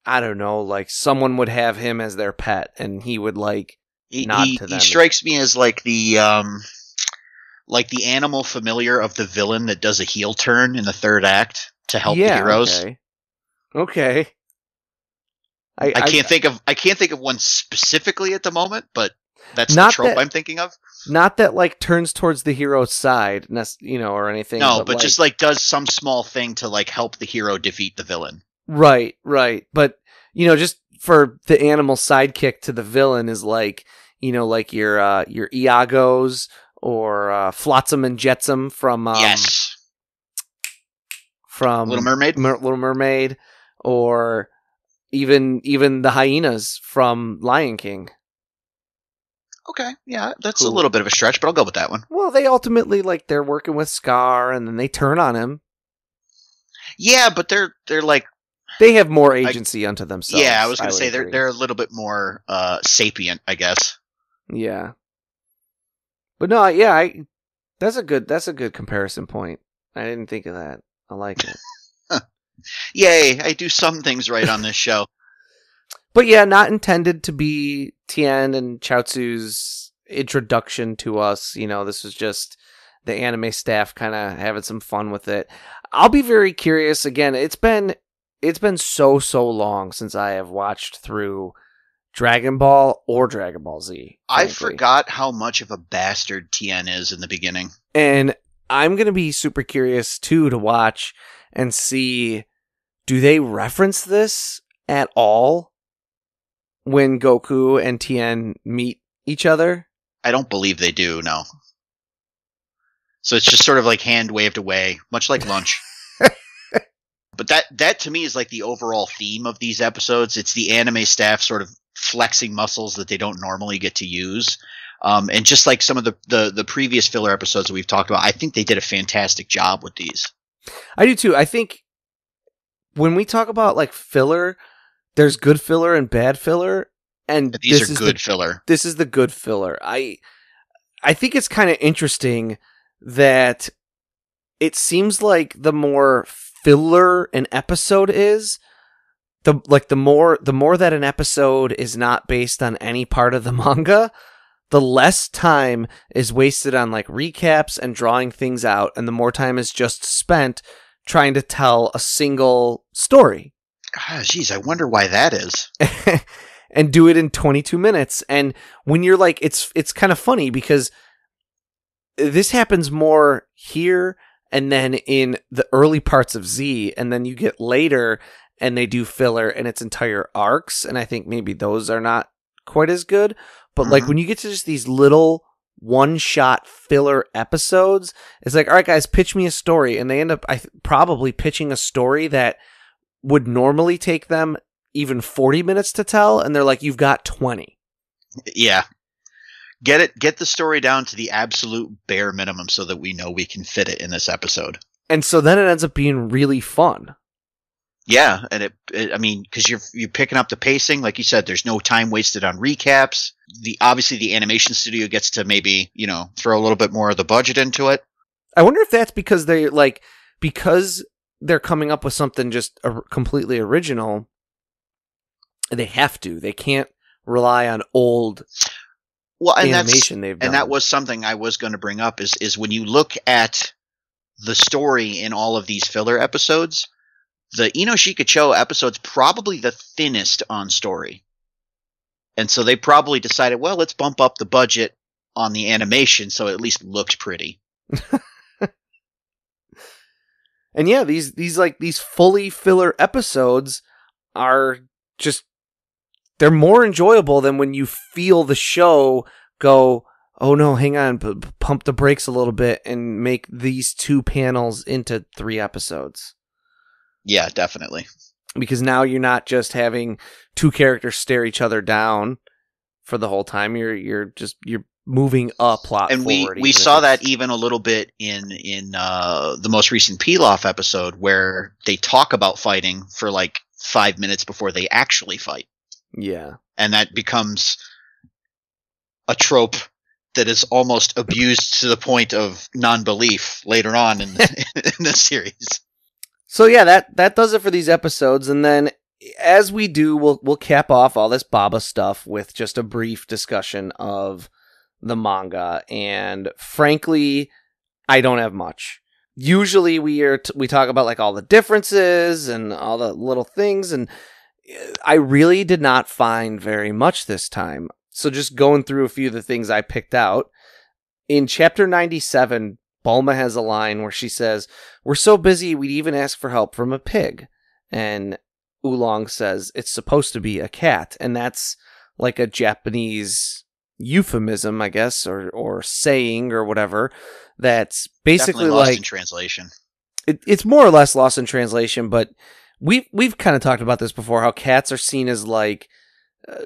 I don't know, like someone would have him as their pet and he would like nod to them. He strikes me as like the animal familiar of the villain that does a heel turn in the third act to help the heroes. Okay. I can't think of one specifically at the moment, but that's the trope I'm thinking of. Not that like turns towards the hero's side, or anything. No, but just like does some small thing to like help the hero defeat the villain. Right. But just for the animal sidekick to the villain is like, like your Iagos or Flotsam and Jetsam from from Little Mermaid. Little Mermaid, or even the hyenas from Lion King. Okay, yeah, that's a little bit of a stretch, but I'll go with that one. Well, they ultimately like they're working with Scar, and then they turn on him. Yeah, but they're like they have more agency unto themselves. Yeah, I was going to say they're a little bit more sapient, I guess. Yeah, but no, yeah, that's a good comparison point. I didn't think of that. I like it. Yay! I do some things right on this show. But yeah, not intended to be Tien and Chaozu's introduction to us. This was just the anime staff kind of having some fun with it. I'll be very curious. Again, it's been so long since I have watched through Dragon Ball or Dragon Ball Z. I frankly. forgot how much of a bastard Tien is in the beginning. And I'm going to be super curious, too, to watch and see, do they reference this at all when Goku and Tien meet each other? I don't believe they do, no. So it's just sort of like hand waved away, much like lunch. But that to me is like the overall theme of these episodes. It's the anime staff sort of flexing muscles that they don't normally get to use. And just like some of the previous filler episodes that we've talked about, I think they did a fantastic job with these. I do too. I think when we talk about like filler, there's good filler and bad filler. And but these are good filler. This is the good filler. I think it's kind of interesting that it seems like the more filler an episode is, the more that an episode is not based on any part of the manga, the less time is wasted on like recaps and drawing things out, and the more time is just spent trying to tell a single story. Jeez, I wonder why that is. And do it in 22 minutes. And when you're like, it's kind of funny because this happens more here and then in the early parts of Z, and then you get later and they do filler and it's entire arcs, and I think maybe those are not quite as good. But like when you get to just these little one-shot filler episodes, it's like, all right, guys, pitch me a story. And they end up probably pitching a story that would normally take them even 40 minutes to tell, and they're like, you've got 20. Yeah. Get the story down to the absolute bare minimum so that we know we can fit it in this episode. And so then it ends up being really fun. Yeah, and I mean, because you're picking up the pacing, like you said. There's no time wasted on recaps. Obviously the animation studio gets to maybe throw a little bit more of the budget into it. I wonder if that's because they're coming up with something just completely original. They have to. They can't rely on old animation they've done. And that was something I was going to bring up. Is when you look at the story in all of these filler episodes, the InoShikaCho episode's probably the thinnest on story. And so they probably decided, well, let's bump up the budget on the animation so it at least looks pretty. And yeah, these fully filler episodes are just, they're more enjoyable than when you feel the show go, oh no, hang on, pump the brakes a little bit and make these 2 panels into 3 episodes. Yeah, definitely. Because now you're not just having 2 characters stare each other down for the whole time. You're moving a plot forward. And we saw that even a little bit in the most recent Pilaf episode, where they talk about fighting for like 5 minutes before they actually fight. Yeah. And that becomes a trope that is almost abused to the point of non-belief later on in the series. So yeah, that does it for these episodes, and then as we do, we'll cap off all this Baba stuff with just a brief discussion of the manga. And frankly, I don't have much. Usually we talk about like all the differences and all the little things, and I really did not find very much this time. So just going through a few of the things I picked out. In chapter 97, Bulma has a line where she says, "We're so busy we'd even ask for help from a pig." And Oolong says, "It's supposed to be a cat." And that's like a Japanese euphemism, I guess, or saying or whatever. That's basically definitely lost like in translation. It's more or less lost in translation, but we've kind of talked about this before, how cats are seen as like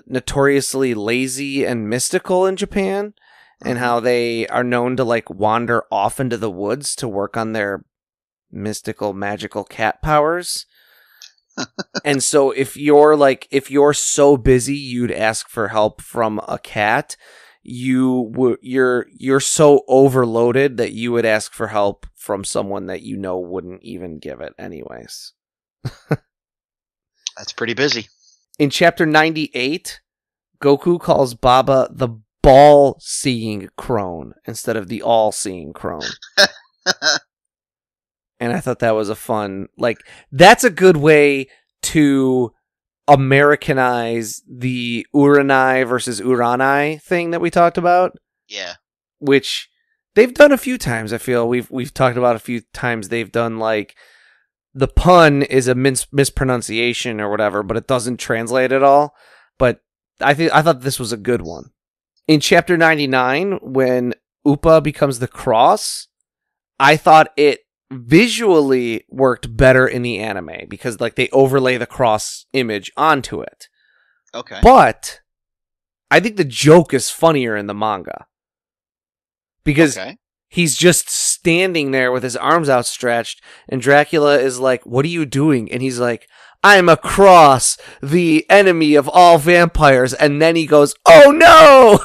notoriously lazy and mystical in Japan. And how they are known to like wander off into the woods to work on their mystical, magical cat powers. And so if you're so busy you'd ask for help from a cat, you're so overloaded that you would ask for help from someone that wouldn't even give it anyways. That's pretty busy. In chapter 98, Goku calls Baba the ball-seeing crone instead of the all-seeing crone. And I thought that was a fun, that's a good way to Americanize the Uranai versus Uranai thing that we talked about. Yeah. Which they've done a few times, I feel. We've talked about a few times they've done, like, the pun is a mispronunciation or whatever, but it doesn't translate at all. But I thought this was a good one. In chapter 99, when Upa becomes the cross, I thought it visually worked better in the anime because, like, they overlay the cross image onto it. Okay. But I think the joke is funnier in the manga. Because he's just standing there with his arms outstretched, and Dracula is like, "What are you doing?" And he's like, "I'm a cross, the enemy of all vampires." And then he goes, "Oh no!"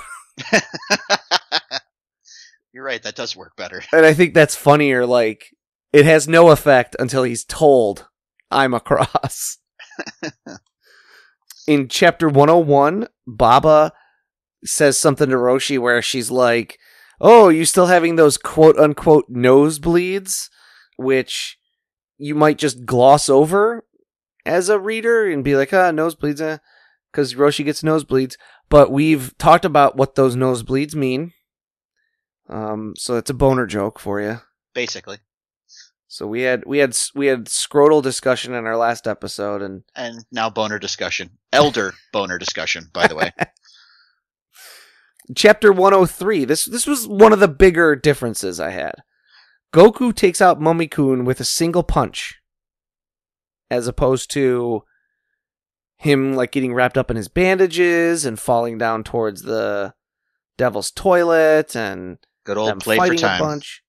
You're right, that does work better. And I think that's funnier, like, it has no effect until he's told, "I'm a cross." In chapter 101, Baba says something to Roshi where she's like, "Oh, you still having those quote-unquote nosebleeds?" Which you might just gloss over as a reader and be like, nosebleeds, because Roshi gets nosebleeds. But we've talked about what those nosebleeds mean. So it's a boner joke for you. Basically. So we had scrotal discussion in our last episode, and now boner discussion. Elder boner discussion, by the way. Chapter 103. This was one of the bigger differences I had. Goku takes out Mummy-kun with a single punch, as opposed to him, like, getting wrapped up in his bandages and falling down towards the devil's toilet and good old them play fighting for time. A bunch.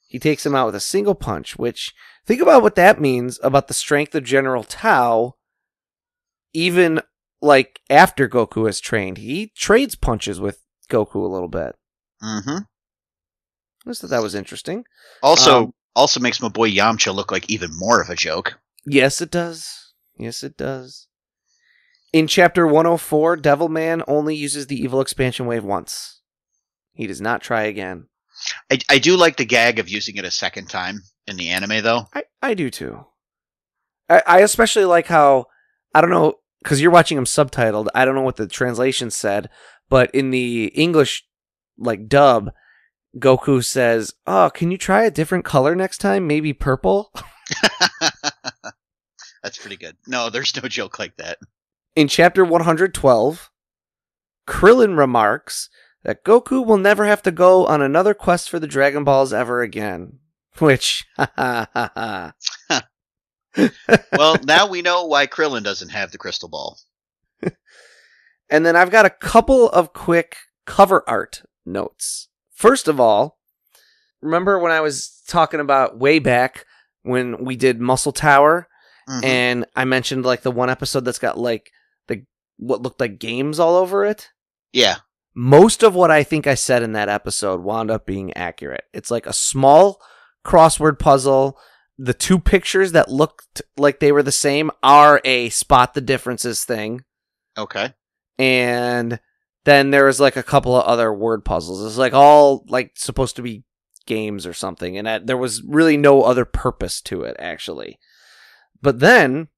He takes him out with a single punch, which, think about what that means about the strength of General Tao, even, like, after Goku has trained. He trades punches with Goku a little bit. Mm-hmm. I just thought that was interesting. Also makes my boy Yamcha look like even more of a joke. Yes, it does. Yes, it does. In chapter 104, Devilman only uses the evil expansion wave once. He does not try again. I do like the gag of using it a second time in the anime, though. I do, too. I especially like how, I don't know, because you're watching him subtitled, I don't know what the translation said, but in the English, like, dub, Goku says, "Oh, can you try a different color next time? Maybe purple?" That's pretty good. No, there's no joke like that. In chapter 112, Krillin remarks that Goku will never have to go on another quest for the Dragon Balls ever again. Which, Well, now we know why Krillin doesn't have the crystal ball. And then I've got a couple of quick cover art notes. First of all, remember when I was talking about way back when we did Muscle Tower, and I mentioned, like, the one episode that's got, like, what looked like games all over it? Yeah. Most of what I think I said in that episode wound up being accurate. It's like a small crossword puzzle. The two pictures that looked like they were the same are a spot the differences thing. Okay. And then there was, like, a couple of other word puzzles. It's, like, all, like, supposed to be games or something. And there was really no other purpose to it, actually. But then,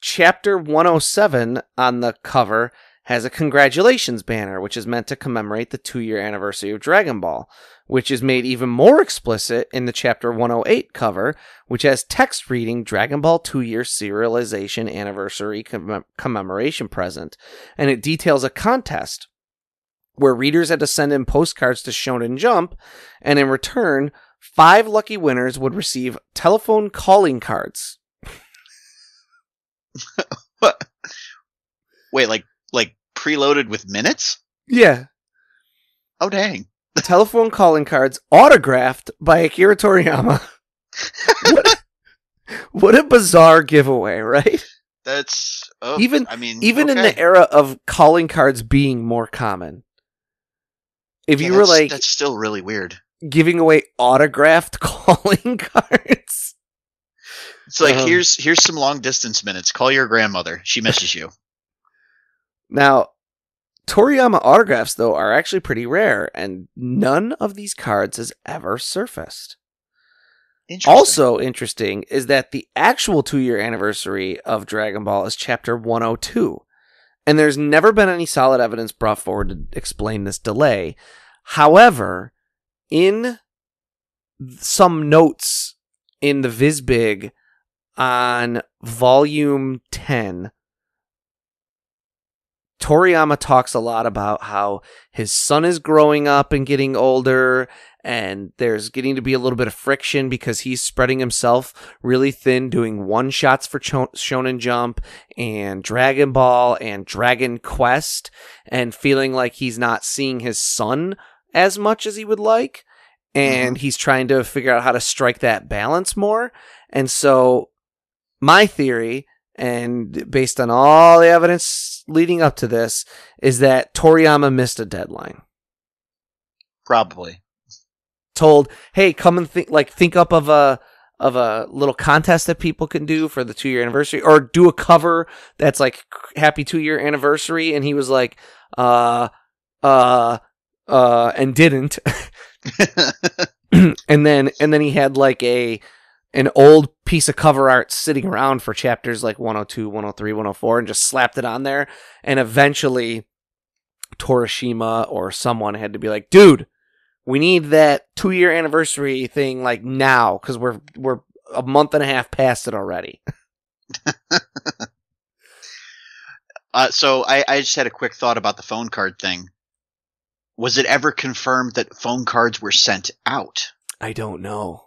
chapter 107 on the cover has a congratulations banner, which is meant to commemorate the 2-year anniversary of Dragon Ball, which is made even more explicit in the chapter 108 cover, which has text reading Dragon Ball 2-year serialization anniversary commemoration present, and it details a contest where readers had to send in postcards to Shonen Jump, and in return, 5 lucky winners would receive telephone calling cards. What? Wait, like preloaded with minutes? Yeah. Oh, dang. Telephone calling cards autographed by Akira Toriyama. What a bizarre giveaway, right? That's even okay. in the era of calling cards being more common. If you were, like, that's still really weird. Giving away autographed calling cards. It's like, here's some long distance minutes. Call your grandmother. She misses you. Now, Toriyama autographs, though, are actually pretty rare, and none of these cards has ever surfaced. Interesting. Also interesting is that the actual 2-year anniversary of Dragon Ball is chapter 102. And there's never been any solid evidence brought forward to explain this delay. However, in some notes in the VizBig on volume 10, Toriyama talks a lot about how his son is growing up and getting older, and there's getting to be a little bit of friction because he's spreading himself really thin, doing one-shots for Shonen Jump and Dragon Ball and Dragon Quest, and feeling like he's not seeing his son as much as he would like, and he's trying to figure out how to strike that balance more. And so my theory, and based on all the evidence leading up to this, is that Toriyama missed a deadline. Probably. Told, hey, come and think up of a little contest that people can do for the 2-year anniversary, or do a cover that's like happy 2-year anniversary, and he was like, and didn't. and then he had like an old piece of cover art sitting around for chapters like 102, 103, 104, and just slapped it on there. And eventually Torishima or someone had to be like, dude, we need that 2-year anniversary thing like now, because we're a month and a half past it already. So I just had a quick thought about the phone card thing. Was it ever confirmed that phone cards were sent out? I don't know.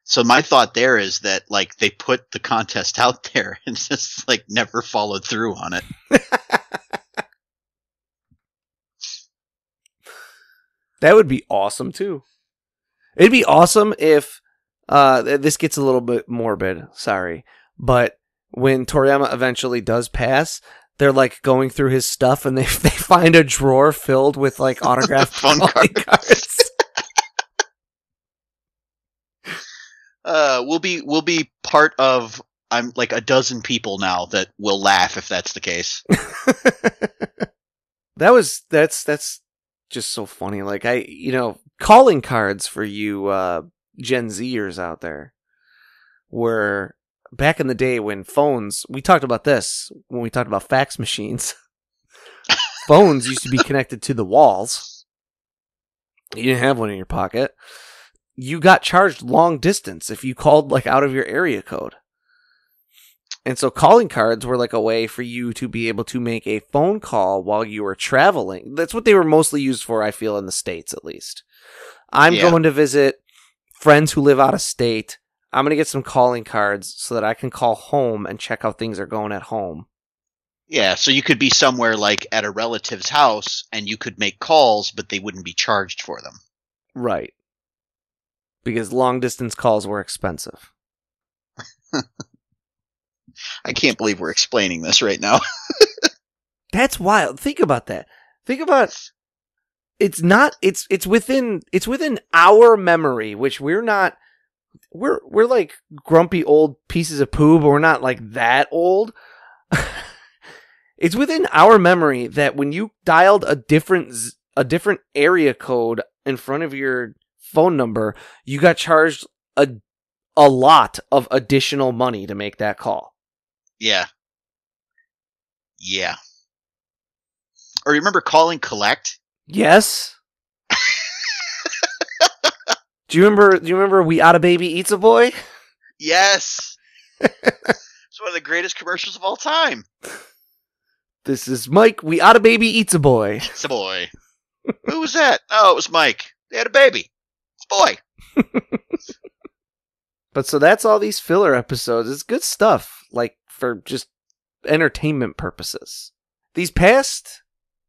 So my thought there is that like they put the contest out there and just like never followed through on it. That would be awesome too. It'd be awesome if this gets a little bit morbid, sorry, but when Toriyama eventually does pass, they're like going through his stuff and they find a drawer filled with like autographed phone cards. We'll be part of I'm like a dozen people now that will laugh if that's the case. That's just so funny. Like calling cards for you Gen Zers out there were back in the day when phones, we talked about this when we talked about fax machines. Phones used to be connected to the walls. You didn't have one in your pocket. You got charged long distance if you called like out of your area code. And so calling cards were like a way for you to be able to make a phone call while you were traveling. That's what they were mostly used for, I feel, in the States at least. I'm going to visit friends who live out of state. I'm going to get some calling cards so that I can call home and check how things are going at home. Yeah, so you could be somewhere like at a relative's house and you could make calls, but they wouldn't be charged for them. Right. Because long distance calls were expensive. I can't believe we're explaining this right now. That's wild. Think about that. Think about it's within our memory, which we're not we're like grumpy old pieces of poo, but we're not like that old. It's within our memory that when you dialed a different area code in front of your phone number, you got charged a lot of additional money to make that call. Yeah. Yeah. Or remember calling collect? Yes. Do you remember We Otta Baby Eats a Boy? Yes. It's one of the greatest commercials of all time. This is Mike. We Otta Baby Eats a Boy. It's a boy. Who was that? Oh, it was Mike. They had a baby. It's a boy. But so that's all these filler episodes. It's good stuff, like for just entertainment purposes. These past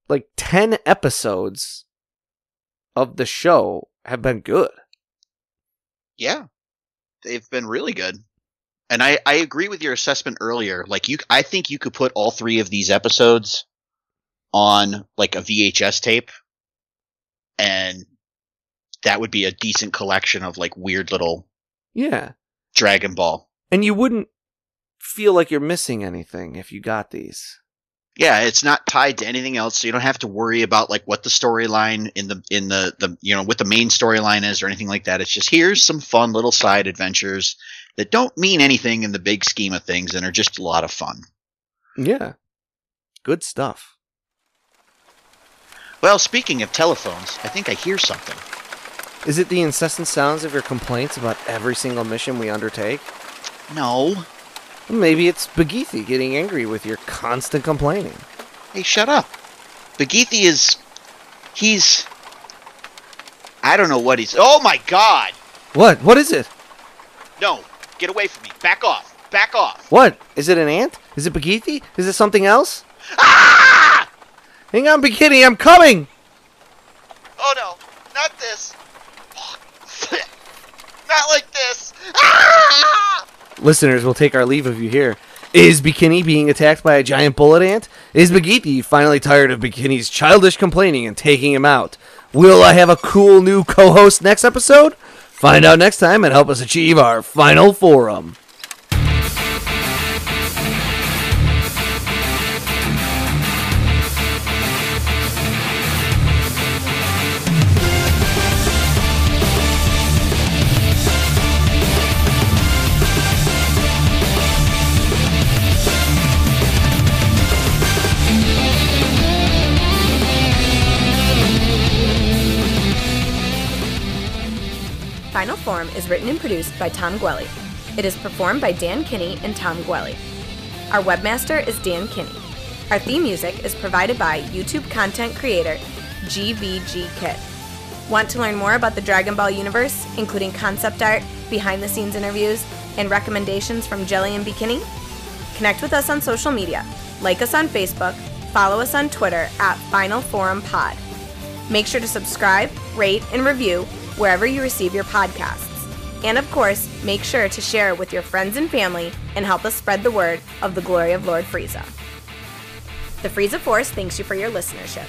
like 10 episodes of the show have been good. Yeah. They've been really good. And I agree with your assessment earlier. Like I think you could put all 3 of these episodes on like a VHS tape, and that would be a decent collection of like weird little Dragon Ball. And you wouldn't feel like you're missing anything if you got these. Yeah, it's not tied to anything else, so you don't have to worry about like what the storyline in the what the main storyline is or anything like that. It's just here's some fun little side adventures that don't mean anything in the big scheme of things and are just a lot of fun. Yeah. Good stuff. Well, speaking of telephones, I think I hear something. Is it the incessant sounds of your complaints about every single mission we undertake? No. Maybe it's Bekinney getting angry with your constant complaining. Hey, shut up. Bekinney he's... I don't know what he's... Oh my god! What? What is it? No, get away from me. Back off. Back off. What? Is it an ant? Is it Bekinney? Is it something else? Ah! Hang on, Bekinney, I'm coming! Oh no, not this. Not like this. Ah! Listeners, we'll take our leave of you here. Is Bekinney being attacked by a giant bullet ant? Is Bekinney finally tired of Bekinney's childish complaining and taking him out? Will I have a cool new co-host next episode? Find out next time and help us achieve our final forum. Final Form is written and produced by Tom Gwelly. It is performed by Dan Kinney and Tom Gwelly. Our webmaster is Dan Kinney. Our theme music is provided by YouTube content creator GVG Kid. Want to learn more about the Dragon Ball universe, including concept art, behind-the-scenes interviews, and recommendations from Jelli and Bekinney? Connect with us on social media. Like us on Facebook, follow us on Twitter at Final Forum Pod. Make sure to subscribe, rate, and review wherever you receive your podcasts. And of course, make sure to share it with your friends and family and help us spread the word of the glory of Lord Frieza. The Frieza Force thanks you for your listenership.